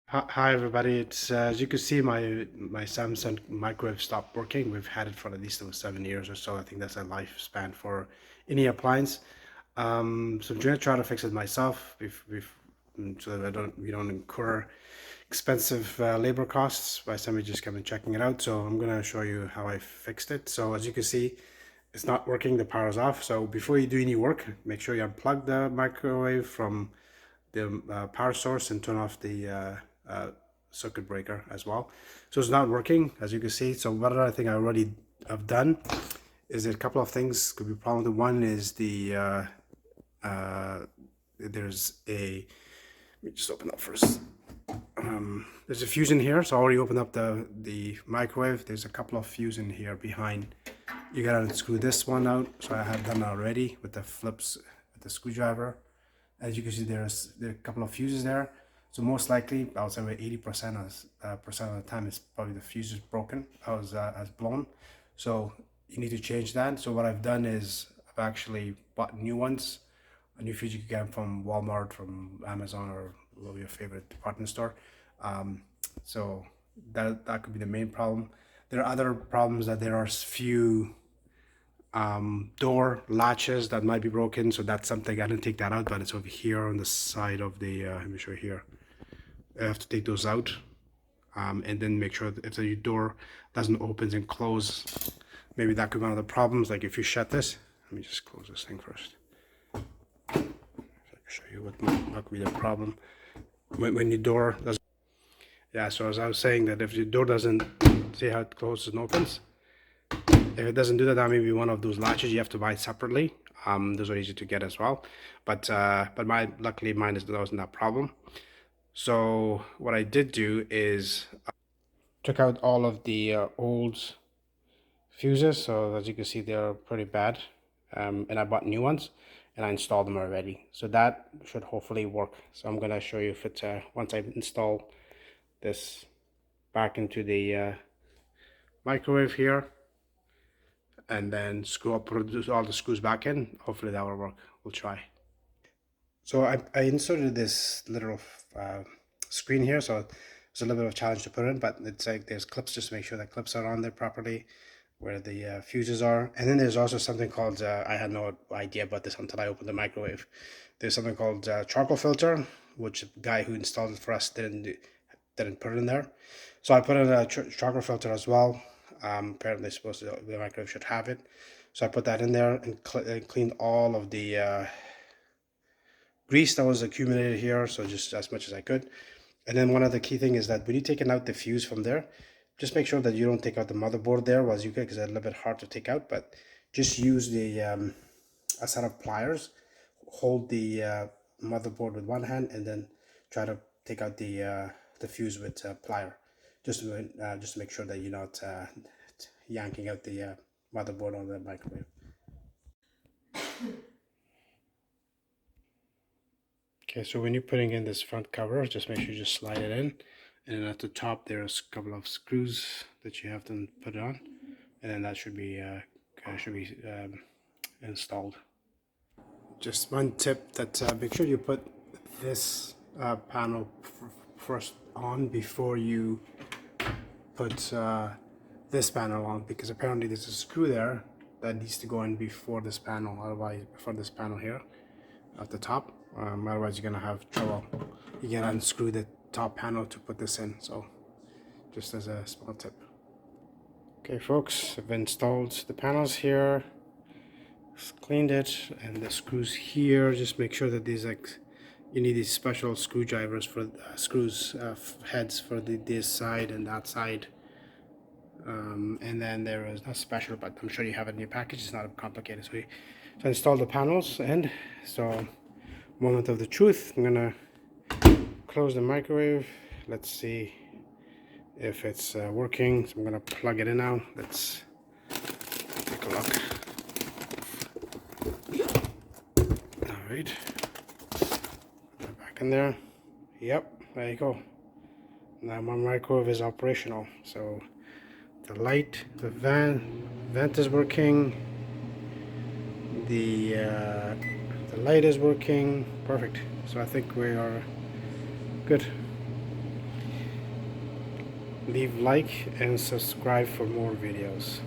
Hi everybody. It's as you can see, my Samsung microwave stopped working. We've had it for at least over 7 years or so. I think that's a lifespan for any appliance. So I'm gonna try to fix it myself, so that I don't we don't incur expensive labor costs by somebody just coming checking it out. So I'm gonna show you how I fixed it. So as you can see, it's not working. The power's off. So before you do any work, make sure you unplug the microwave from the power source and turn off the uh, circuit breaker as well. So it's not working, as you can see. So what other thing I already have done is a couple of things could be a problem. The one is there's a, let me just open up first. There's a fuse in here, so I already opened up the microwave. There's a couple of fuse in here behind. You gotta unscrew this one out, so I have done already with the flips with the screwdriver. As you can see, there are a couple of fuses there. So most likely, I would say 80% percent of the time, it's probably the fuse is broken, has blown. So you need to change that. So what I've done is I've actually bought new ones. A new fuse you can get from Walmart, from Amazon, or your favorite department store. So that could be the main problem. There are other problems that there are few door latches that might be broken, so that's something I didn't take that out, but it's over here on the side of the let me show you here. I have to take those out, and then make sure that if the door doesn't open and close, maybe that could be one of the problems. Like if you shut this, let me just close this thing first so I can show you what could be the problem when your door doesn't. Yeah, so as I was saying, that if your door doesn't, see how it closes and opens, if it doesn't do that, that may be one of those latches you have to buy separately. Those are easy to get as well, but luckily mine wasn't that problem. So what I did do is took out all of the old fuses. So as you can see, they're pretty bad, and I bought new ones, and I installed them already. So that should hopefully work. So I'm gonna show you if it's once I install this back into the microwave here, and then screw up all the screws back in. Hopefully that will work. We'll try. So I inserted this little uh, screen here, so it's a little bit of a challenge to put in, but it's like there's clips just to make sure that clips are on there properly, where the fuses are. And then there's also something called, I had no idea about this until I opened the microwave. There's something called charcoal filter, which the guy who installed it for us didn't put it in there. So I put in a charcoal filter as well. Apparently supposed to, the microwave should have it. So I put that in there and cleaned all of the grease that was accumulated here, so just as much as I could. And then one other key thing is that when you're taking out the fuse from there, just make sure that you don't take out the motherboard there as you can, because it's a little bit hard to take out, but just use a set of pliers, hold the motherboard with one hand, and then try to take out the fuse with a plier, just to make sure that you're not yanking out the motherboard on the microwave. Okay, so when you're putting in this front cover, just make sure you just slide it in. And then at the top, there's a couple of screws that you have to put it on. And then that should be installed. Just one tip that make sure you put this panel first on before you put this panel on, because apparently there's a screw there that needs to go in before this panel, otherwise before this panel here at the top. Otherwise you're gonna have trouble. You can unscrew the top panel to put this in, so just as a small tip. Okay folks, I've installed the panels here, cleaned it, and the screws here, just make sure that these, like, you need these special screwdrivers for screws heads for this side and that side. And then there is not special, but I'm sure you have it in your package. It's not complicated. So I installed the panels, and so moment of the truth. I'm gonna close the microwave. Let's see if it's working. So I'm gonna plug it in now. Let's take a look. All right, back in there. Yep, there you go. Now my microwave is operational. So the light, the vent is working. The light is working. Perfect. So I think we are good. leave like and subscribe for more videos.